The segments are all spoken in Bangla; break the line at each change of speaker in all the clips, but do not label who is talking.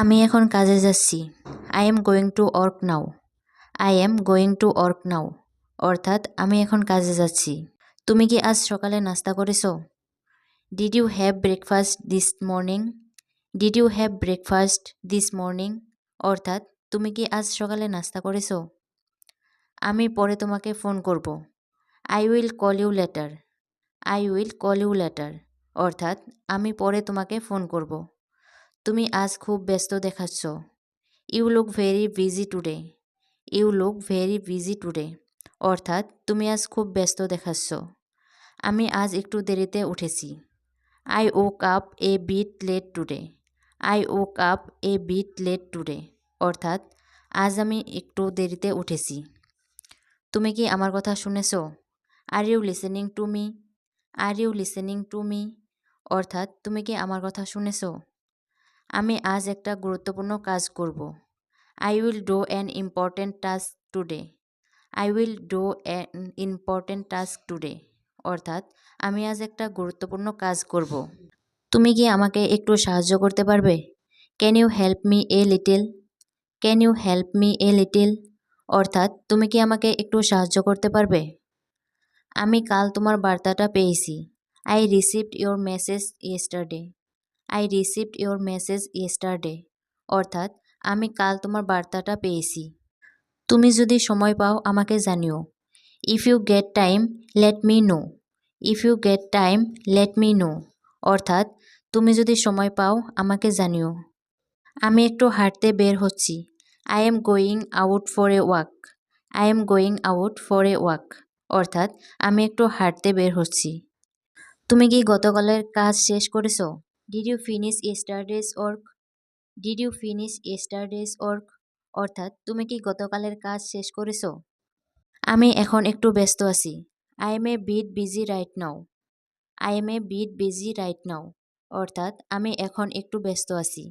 আমি এখন কাজে যাচ্ছি। I am going to work now. I am going to work নাও অর্থাৎ আমি এখন কাজে যাচ্ছি। তুমি কি আজ সকালে নাস্তা করেছো? Did you have breakfast this morning? Did you have breakfast this morning অর্থাৎ তুমি কি আজ সকালে নাস্তা করেছো? আমি পরে তোমাকে ফোন করব। I will call you later. I will call you later অর্থাৎ আমি পরে তোমাকে ফোন করব। তুমি আজ খুব ব্যস্ত দেখাচ্ছ। You look very busy today. You look very busy today অর্থাৎ তুমি আজ খুব ব্যস্ত দেখাচ্ছ। আমি আজ একটু দেরিতে উঠেছি। I woke up a bit late today. I woke up a bit late today অর্থাৎ আজ আমি একটু দেরিতে উঠেছি। তুমি কি আমার কথা শুনেছ? Are you listening to me? Are you listening to me অর্থাৎ তুমি কি আমার কথা শুনেছ? আমি আজ একটা গুরুত্বপূর্ণ কাজ করব। I will do an important task today. I will do an important task today অর্থাৎ আমি আজ একটা গুরুত্বপূর্ণ কাজ করব। তুমি কি আমাকে একটু সাহায্য করতে পারবে? Can you help me a little? Can you help me a little অর্থাৎ তুমি কি আমাকে একটু সাহায্য করতে পারবে? আমি কাল তোমার বার্তাটা পেয়েছি। I received your message yesterday. I received your message yesterday অর্থাৎ আমি কাল তোমার বার্তাটা পেয়েছি। তুমি যদি সময় পাও আমাকে জানিও। If you get time let me know. If you get time let me know অর্থাৎ তুমি যদি সময় পাও আমাকে জানিও। আমি একটু হাঁটতে বের হচ্ছি। I am going out for a walk. I am going out for a walk অর্থাৎ আমি একটু হাঁটতে বের হচ্ছি। তুমি কি গতকালের কাজ শেষ করেছো? Did you finish yesterday's work? Did you finish yesterday's work অর্থাৎ তুমি কি গতকালের কাজ শেষ করেছো? আমি এখন একটু ব্যস্ত আছি। I am a bit busy right now. I am a bit busy right now অর্থাৎ আমি এখন একটু ব্যস্ত আছি।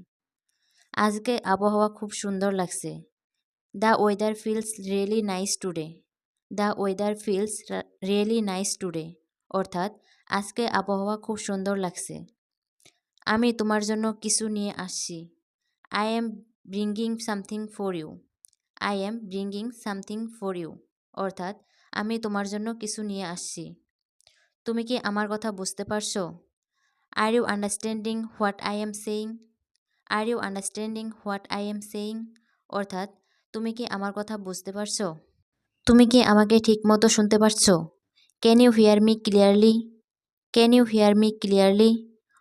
আজকে আবহাওয়া খুব সুন্দর লাগছে। The weather feels really nice today. The weather feels really nice today অর্থাৎ আজকে আবহাওয়া খুব সুন্দর লাগছে। আমি তোমার জন্য কিছু নিয়ে আসছি। I am bringing something for you. I am bringing something for you অর্থাৎ আমি তোমার জন্য কিছু নিয়ে আসছি। তুমি কি আমার কথা বুঝতে পারছো? Are you understanding what I am saying? Are you understanding what I am saying অর্থাৎ তুমি কি আমার কথা বুঝতে পারছো? তুমি কি আমাকে ঠিকমতো শুনতে পারছো? Can you hear me clearly? Can you hear me clearly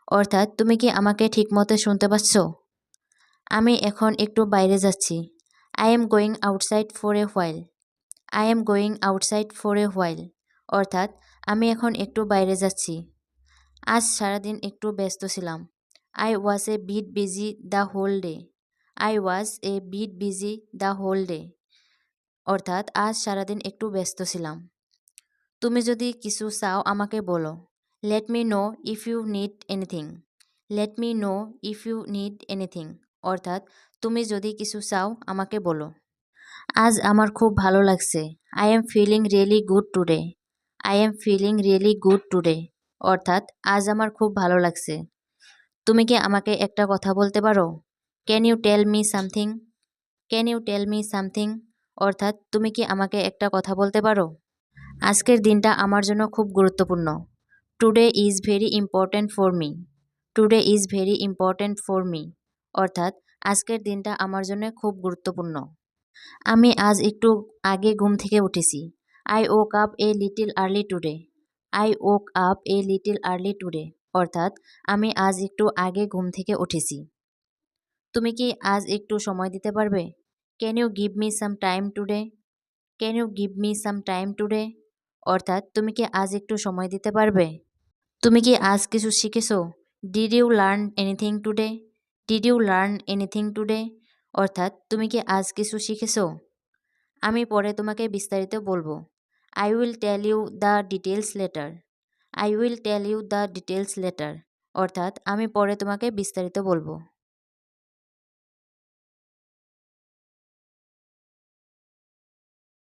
অর্থাৎ তুমি কি আমাকে ঠিকমতো শুনতে পাচ্ছো? আমি এখন একটু বাইরে যাচ্ছি। I am going outside for a while. I am going outside for a while অর্থাৎ আমি এখন একটু বাইরে যাচ্ছি। আজ সারাদিন একটু ব্যস্ত ছিলাম। I was a bit busy the whole day. I was a bit busy the whole day অর্থাৎ আজ সারাদিন একটু ব্যস্ত ছিলাম। তুমি যদি কিছু চাও আমাকে বলো। Let me know if you need anything. Let me know if you need anything অর্থাৎ তুমি যদি কিছু চাও আমাকে বলো। আজ আমার খুব ভালো লাগছে। I am feeling really good today. I am feeling really good today অর্থাৎ আজ আমার খুব ভালো লাগছে। তুমি কি আমাকে একটা কথা বলতে পারো? Can you tell me something? Can you tell me something অর্থাৎ তুমি কি আমাকে একটা কথা বলতে পারো? আজকের দিনটা আমার জন্য খুব গুরুত্বপূর্ণ। Today is very important for me. Today is very important for me অর্থাৎ আজকের দিনটা আমার জন্য খুব গুরুত্বপূর্ণ। আমি আজ একটু আগে ঘুম থেকে উঠেছি। I woke up a little early today. I woke up a little early today অর্থাৎ আমি আজ একটু আগে ঘুম থেকে উঠেছি। তুমি কি আজ একটু সময় দিতে পারবে? Can you give me some time today? Can you give me some time today অর্থাৎ তুমি কি আজ একটু সময় দিতে পারবে? তুমি কি আজ কিছু শিখেছো? Did you learn anything today? Did you learn anything today অর্থাৎ তুমি কি আজ কিছু শিখেছো? আমি পরে তোমাকে বিস্তারিত বলবো। I will tell you the details later. I will tell you the details later অর্থাৎ আমি পরে তোমাকে বিস্তারিত বলবো।